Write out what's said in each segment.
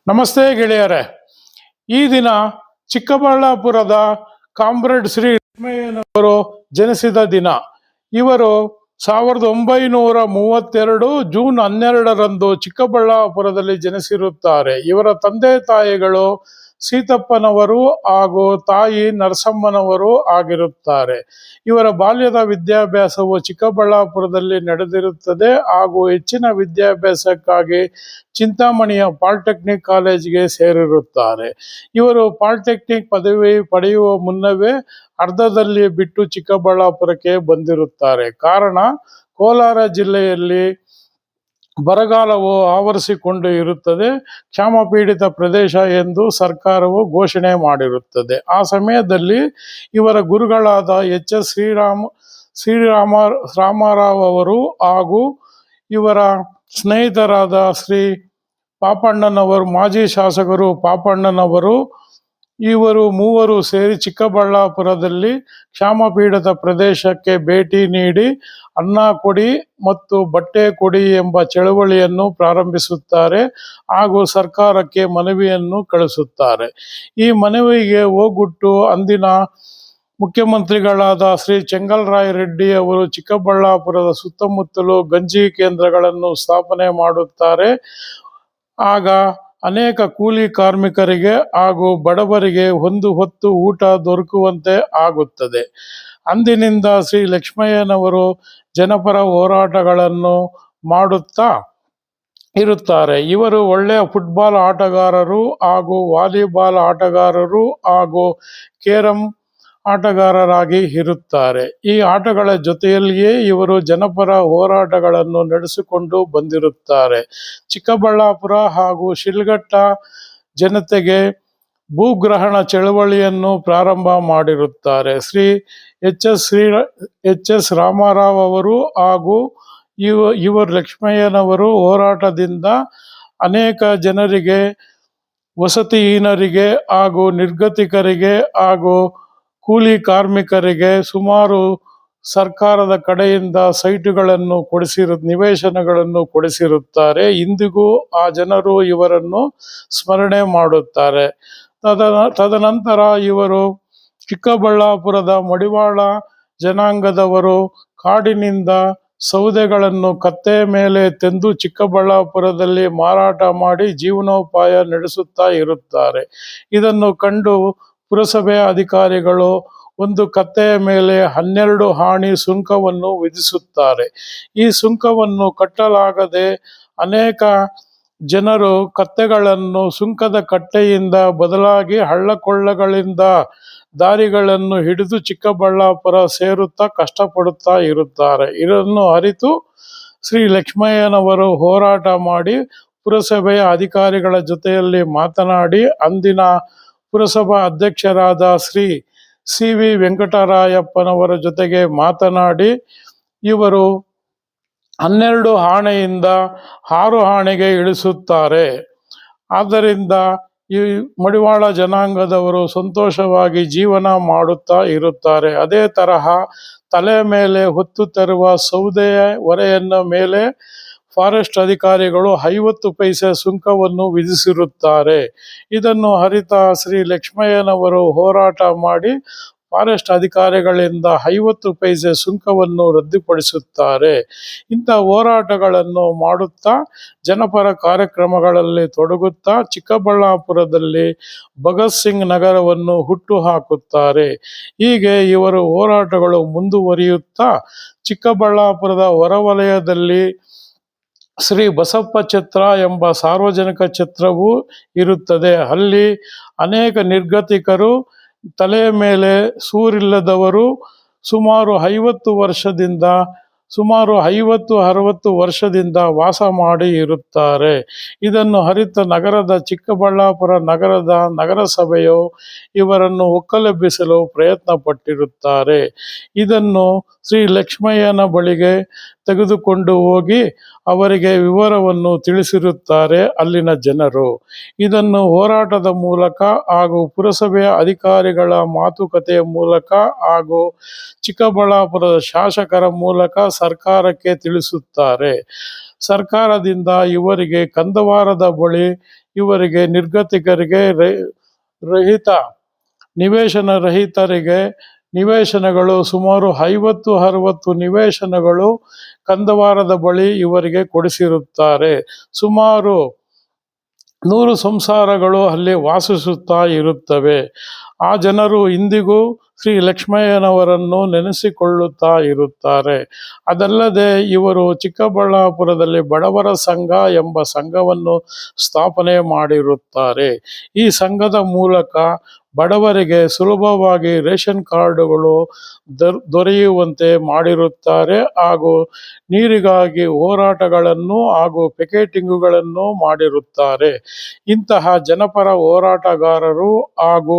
ನಮಸ್ತೆ ಗೆಳೆಯರೇ. ಈ ದಿನ ಚಿಕ್ಕಬಳ್ಳಾಪುರದ ಕಾಮ್ರೇಡ್ ಶ್ರೀ ಲಕ್ಷ್ಮಯ್ಯನವರು ಜನಿಸಿದ ದಿನ. ಇವರು 1932 ಜೂನ್ 12ರಂದು ಚಿಕ್ಕಬಳ್ಳಾಪುರದಲ್ಲಿ ಜನಿಸಿರುತ್ತಾರೆ. ಇವರ ತಂದೆ ತಾಯಿಗಳು ಸೀತಪ್ಪನವರು ಹಾಗೂ ತಾಯಿ ನರಸಮ್ಮನವರು ಆಗಿರುತ್ತಾರೆ. ಇವರ ಬಾಲ್ಯದ ವಿದ್ಯಾಭ್ಯಾಸವು ಚಿಕ್ಕಬಳ್ಳಾಪುರದಲ್ಲಿ ನಡೆದಿರುತ್ತದೆ ಹಾಗೂ ಹೆಚ್ಚಿನ ವಿದ್ಯಾಭ್ಯಾಸಕ್ಕಾಗಿ ಚಿಂತಾಮಣಿಯ ಪಾಲಿಟೆಕ್ನಿಕ್ ಕಾಲೇಜಿಗೆ ಸೇರಿರುತ್ತಾರೆ. ಇವರು ಪಾಲಿಟೆಕ್ನಿಕ್ ಪದವಿ ಪಡೆಯುವ ಮುನ್ನವೇ ಅರ್ಧದಲ್ಲಿ ಬಿಟ್ಟು ಚಿಕ್ಕಬಳ್ಳಾಪುರಕ್ಕೆ ಬಂದಿರುತ್ತಾರೆ. ಕಾರಣ, ಕೋಲಾರ ಜಿಲ್ಲೆಯಲ್ಲಿ ಬರಗಾಲವು ಆವರಿಸಿಕೊಂಡು ಇರುತ್ತದೆ. ಕ್ಷಾಮಪೀಡಿತ ಪ್ರದೇಶ ಎಂದು ಸರ್ಕಾರವು ಘೋಷಣೆ ಮಾಡಿರುತ್ತದೆ. ಆ ಸಮಯದಲ್ಲಿ ಇವರ ಗುರುಗಳಾದ ಎಚ್.ಎಸ್. ರಾಮರಾವ್ ಅವರು ಹಾಗೂ ಇವರ ಸ್ನೇಹಿತರಾದ ಶ್ರೀ ಪಾಪಣ್ಣನವರು, ಮಾಜಿ ಶಾಸಕರು ಪಾಪಣ್ಣನವರು, ಇವರು ಮೂವರು ಸೇರಿ ಚಿಕ್ಕಬಳ್ಳಾಪುರದಲ್ಲಿ ಕ್ಷಾಮಪೀಡಿತ ಪ್ರದೇಶಕ್ಕೆ ಭೇಟಿ ನೀಡಿ ಅನ್ನ ಕೊಡಿ ಮತ್ತು ಬಟ್ಟೆ ಕೊಡಿ ಎಂಬ ಚಳವಳಿಯನ್ನು ಪ್ರಾರಂಭಿಸುತ್ತಾರೆ ಹಾಗೂ ಸರ್ಕಾರಕ್ಕೆ ಮನವಿಯನ್ನು ಕಳಿಸುತ್ತಾರೆ. ಈ ಮನವಿಗೆ ಹೋಗೊಟ್ಟು ಅಂದಿನ ಮುಖ್ಯಮಂತ್ರಿಗಳಾದ ಶ್ರೀ ಚೆಂಗಲ್ರಾಯ ರೆಡ್ಡಿ ಅವರು ಚಿಕ್ಕಬಳ್ಳಾಪುರದ ಸುತ್ತಮುತ್ತಲು ಗಂಜಿ ಕೇಂದ್ರಗಳನ್ನು ಸ್ಥಾಪನೆ ಮಾಡುತ್ತಾರೆ. ಆಗ ಅನೇಕ ಕೂಲಿ ಕಾರ್ಮಿಕರಿಗೆ ಹಾಗೂ ಬಡವರಿಗೆ ಒಂದು ಹೊತ್ತು ಊಟ ದೊರಕುವಂತೆ ಆಗುತ್ತದೆ. ಅಂದಿನಿಂದ ಶ್ರೀ ಲಕ್ಷ್ಮಯ್ಯನವರು ಜನಪರ ಹೋರಾಟಗಳನ್ನು ಮಾಡುತ್ತಾ ಇರುತ್ತಾರೆ. ಇವರು ಒಳ್ಳೆಯ ಫುಟ್ಬಾಲ್ ಆಟಗಾರರು ಹಾಗೂ ವಾಲಿಬಾಲ್ ಆಟಗಾರರು ಹಾಗೂ ಕೇರಂ ಆಟಗಾರರಾಗಿ ಇರುತ್ತಾರೆ. ಈ ಆಟಗಳ ಜೊತೆಯಲ್ಲಿಯೇ ಇವರು ಜನಪರ ಹೋರಾಟಗಳನ್ನು ನಡೆಸಿಕೊಂಡು ಬಂದಿರುತ್ತಾರೆ. ಚಿಕ್ಕಬಳ್ಳಾಪುರ ಹಾಗೂ ಶಿಡ್ಲಘಟ್ಟ ಜನತೆಗೆ ಭೂಗ್ರಹಣ ಚಳವಳಿಯನ್ನು ಪ್ರಾರಂಭ ಮಾಡಿರುತ್ತಾರೆ. ಶ್ರೀ ಎಚ್.ಎಸ್. ರಾಮರಾವ್ ಅವರು ಹಾಗೂ ಇವರು ಲಕ್ಷ್ಮಯ್ಯನವರು ಹೋರಾಟದಿಂದ ಅನೇಕ ಜನರಿಗೆ, ವಸತಿಹೀನರಿಗೆ ಹಾಗೂ ನಿರ್ಗತಿಕರಿಗೆ ಹಾಗೂ ಕೂಲಿ ಕಾರ್ಮಿಕರಿಗೆ ಸುಮಾರು ಸರ್ಕಾರದ ಕಡೆಯಿಂದ ಸೈಟುಗಳನ್ನು ನಿವೇಶನಗಳನ್ನು ಕೊಡಿಸಿರುತ್ತಾರೆ. ಇಂದಿಗೂ ಆ ಜನರು ಇವರನ್ನು ಸ್ಮರಣೆ ಮಾಡುತ್ತಾರೆ. ತದನಂತರ ಇವರು ಚಿಕ್ಕಬಳ್ಳಾಪುರದ ಮಡಿವಾಳ ಜನಾಂಗದವರು ಕಾಡಿನಿಂದ ಸೌದೆಗಳನ್ನು ಕತ್ತೆ ಮೇಲೆ ತಂದು ಚಿಕ್ಕಬಳ್ಳಾಪುರದಲ್ಲಿ ಮಾರಾಟ ಮಾಡಿ ಜೀವನೋಪಾಯ ನಡೆಸುತ್ತಾ ಇರುತ್ತಾರೆ. ಇದನ್ನು ಕಂಡು ಪುರಸಭೆ ಅಧಿಕಾರಿಗಳು ಒಂದು ಕತ್ತೆಯ ಮೇಲೆ 12 ಆಣೆ ಸುಂಕವನ್ನು ವಿಧಿಸುತ್ತಾರೆ. ಈ ಸುಂಕವನ್ನು ಕಟ್ಟಲಾಗದೆ ಅನೇಕ ಜನರು ಕತ್ತೆಗಳನ್ನು ಸುಂಕದ ಕಟ್ಟೆಯಿಂದ ಬದಲಾಗಿ ಹಳ್ಳಕೊಳ್ಳಗಳಿಂದ ದಾರಿಗಳನ್ನು ಹಿಡಿದು ಚಿಕ್ಕಬಳ್ಳಾಪುರ ಸೇರುತ್ತಾ ಕಷ್ಟಪಡುತ್ತಾ ಇರುತ್ತಾರೆ. ಇದನ್ನು ಅರಿತು ಶ್ರೀ ಲಕ್ಷ್ಮಯ್ಯನವರು ಹೋರಾಟ ಮಾಡಿ ಪುರಸಭೆಯ ಅಧಿಕಾರಿಗಳ ಜೊತೆಯಲ್ಲಿ ಮಾತನಾಡಿ ಅಂದಿನ ಪುರಸಭಾ ಅಧ್ಯಕ್ಷರಾದ ಶ್ರೀ ಸಿ.ವಿ. ವೆಂಕಟರಾಯಪ್ಪನವರ ಜೊತೆಗೆ ಮಾತನಾಡಿ ಇವರು 12 ಆಣೆಯಿಂದ 6 ಆಣೆಗೆ ಇಳಿಸುತ್ತಾರೆ. ಆದ್ದರಿಂದ ಈ ಮಡಿವಾಳ ಜನಾಂಗದವರು ಸಂತೋಷವಾಗಿ ಜೀವನ ಮಾಡುತ್ತಾ ಇರುತ್ತಾರೆ. ಅದೇ ತರಹ ತಲೆ ಮೇಲೆ ಹೊತ್ತು ತರುವ ಸೌದೆಯ ಹೊರೆಯನ್ನ ಮೇಲೆ ಫಾರೆಸ್ಟ್ ಅಧಿಕಾರಿಗಳು 50 ಪೈಸೆ ಸುಂಕವನ್ನು ವಿಧಿಸಿರುತ್ತಾರೆ. ಇದನ್ನು ಅರಿತ ಶ್ರೀ ಲಕ್ಷ್ಮಯ್ಯನವರು ಹೋರಾಟ ಮಾಡಿ ಫಾರೆಸ್ಟ್ ಅಧಿಕಾರಿಗಳಿಂದ 50 ಪೈಸೆ ಸುಂಕವನ್ನು ರದ್ದುಪಡಿಸುತ್ತಾರೆ. ಇಂಥ ಹೋರಾಟಗಳನ್ನು ಮಾಡುತ್ತಾ ಜನಪರ ಕಾರ್ಯಕ್ರಮಗಳಲ್ಲಿ ತೊಡಗುತ್ತಾ ಚಿಕ್ಕಬಳ್ಳಾಪುರದಲ್ಲಿ ಭಗತ್ ಸಿಂಗ್ ನಗರವನ್ನು ಹುಟ್ಟು ಹಾಕುತ್ತಾರೆ. ಹೀಗೆ ಇವರ ಹೋರಾಟಗಳು ಮುಂದುವರಿಯುತ್ತಾ ಚಿಕ್ಕಬಳ್ಳಾಪುರದ ಹೊರವಲಯದಲ್ಲಿ ಶ್ರೀ ಬಸಪ್ಪ ಛತ್ರ ಎಂಬ ಸಾರ್ವಜನಿಕ ಛತ್ರವೂ ಇರುತ್ತದೆ. ಅಲ್ಲಿ ಅನೇಕ ನಿರ್ಗತಿಕರು, ತಲೆಯ ಮೇಲೆ ಸೂರಿಲ್ಲದವರು ಸುಮಾರು 50-60 ವರ್ಷದಿಂದ ವಾಸ ಮಾಡಿ ಇರುತ್ತಾರೆ. ಇದನ್ನು ಅರಿತ ಚಿಕ್ಕಬಳ್ಳಾಪುರ ನಗರದ ನಗರಸಭೆಯು ಇವರನ್ನು ಒಕ್ಕಲೆಬ್ಬಿಸಲು ಪ್ರಯತ್ನ ಪಟ್ಟಿರುತ್ತಾರೆ. ಇದನ್ನು ಶ್ರೀ ಲಕ್ಷ್ಮಯ್ಯನ ಬಳಿಗೆ ತೆಗೆದುಕೊಂಡು ಹೋಗಿ ಅವರಿಗೆ ವಿವರವನ್ನು ತಿಳಿಸಿರುತ್ತಾರೆ ಅಲ್ಲಿನ ಜನರು. ಇದನ್ನು ಹೋರಾಟದ ಮೂಲಕ ಹಾಗೂ ಪುರಸಭೆಯ ಅಧಿಕಾರಿಗಳ ಮಾತುಕತೆಯ ಮೂಲಕ ಹಾಗೂ ಚಿಕ್ಕಬಳ್ಳಾಪುರದ ಶಾಸಕರ ಮೂಲಕ ಸರ್ಕಾರಕ್ಕೆ ತಿಳಿಸುತ್ತಾರೆ. ಸರ್ಕಾರದಿಂದ ಇವರಿಗೆ ಕಂದವಾರದ ಬಳಿ ಇವರಿಗೆ ನಿರ್ಗತಿಕರಿಗೆ ನಿವೇಶನ ರಹಿತರಿಗೆ ನಿವೇಶನಗಳು ಸುಮಾರು 50-60 ನಿವೇಶನಗಳು ಕಂದವಾರದ ಬಳಿ ಇವರಿಗೆ ಕೊಡಿಸಿರುತ್ತಾರೆ. ಸುಮಾರು 100 ಸಂಸಾರಗಳು ಅಲ್ಲಿ ವಾಸಿಸುತ್ತಾ ಇರುತ್ತವೆ. ಆ ಜನರು ಇಂದಿಗೂ ಶ್ರೀ ಲಕ್ಷ್ಮಯ್ಯನವರನ್ನು ನೆನೆಸಿಕೊಳ್ಳುತ್ತಾ ಇರುತ್ತಾರೆ. ಅದಲ್ಲದೆ ಇವರು ಚಿಕ್ಕಬಳ್ಳಾಪುರದಲ್ಲಿ ಬಡವರ ಸಂಘ ಎಂಬ ಸಂಘವನ್ನು ಸ್ಥಾಪನೆ ಮಾಡಿರುತ್ತಾರೆ. ಈ ಸಂಘದ ಮೂಲಕ ಬಡವರಿಗೆ ಸುಲಭವಾಗಿ ರೇಷನ್ ಕಾರ್ಡುಗಳು ದೊರೆಯುವಂತೆ ಮಾಡಿರುತ್ತಾರೆ ಹಾಗೂ ನೀರಿಗಾಗಿ ಹೋರಾಟಗಳನ್ನು ಹಾಗೂ ಪಿಕೆಟಿಂಗುಗಳನ್ನು ಮಾಡಿರುತ್ತಾರೆ. ಇಂತಹ ಜನಪರ ಹೋರಾಟಗಾರರು ಹಾಗೂ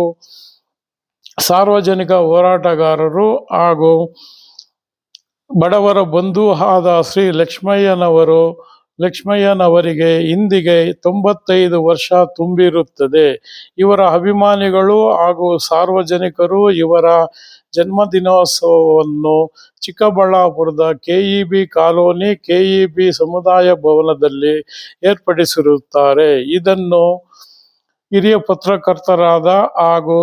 ಸಾರ್ವಜನಿಕ ಹೋರಾಟಗಾರರು ಹಾಗೂ ಬಡವರ ಬಂಧು ಆದ ಶ್ರೀ ಲಕ್ಷ್ಮಯ್ಯನವರಿಗೆ ಇಂದಿಗೆ 95 ವರ್ಷ ತುಂಬಿರುತ್ತದೆ. ಇವರ ಅಭಿಮಾನಿಗಳು ಹಾಗೂ ಸಾರ್ವಜನಿಕರು ಇವರ ಜನ್ಮದಿನೋತ್ಸವವನ್ನು ಚಿಕ್ಕಬಳ್ಳಾಪುರದ ಕೆಇಬಿ ಕಾಲೋನಿ ಕೆಇಬಿ ಸಮುದಾಯ ಭವನದಲ್ಲಿ ಏರ್ಪಡಿಸಿರುತ್ತಾರೆ. ಇದನ್ನು ಹಿರಿಯ ಪತ್ರಕರ್ತರಾದ ಹಾಗೂ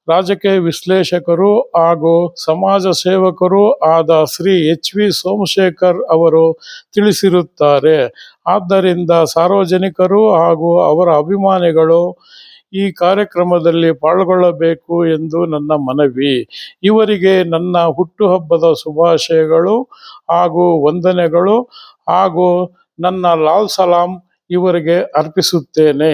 ರಾಜಕೀಯ ವಿಶ್ಲೇಷಕರು ಹಾಗೂ ಸಮಾಜ ಸೇವಕರು ಆದ ಶ್ರೀ ಎಚ್.ವಿ. ಸೋಮಶೇಖರ್ ಅವರು ತಿಳಿಸಿರುತ್ತಾರೆ. ಆದ್ದರಿಂದ ಸಾರ್ವಜನಿಕರು ಹಾಗೂ ಅವರ ಅಭಿಮಾನಿಗಳು ಈ ಕಾರ್ಯಕ್ರಮದಲ್ಲಿ ಪಾಲ್ಗೊಳ್ಳಬೇಕು ಎಂದು ನನ್ನ ಮನವಿ. ಇವರಿಗೆ ನನ್ನ ಹುಟ್ಟುಹಬ್ಬದ ಶುಭಾಶಯಗಳು ಹಾಗೂ ವಂದನೆಗಳು ಹಾಗೂ ನನ್ನ ಲಾಲ್ ಸಲಾಂ ಇವರಿಗೆ ಅರ್ಪಿಸುತ್ತೇನೆ.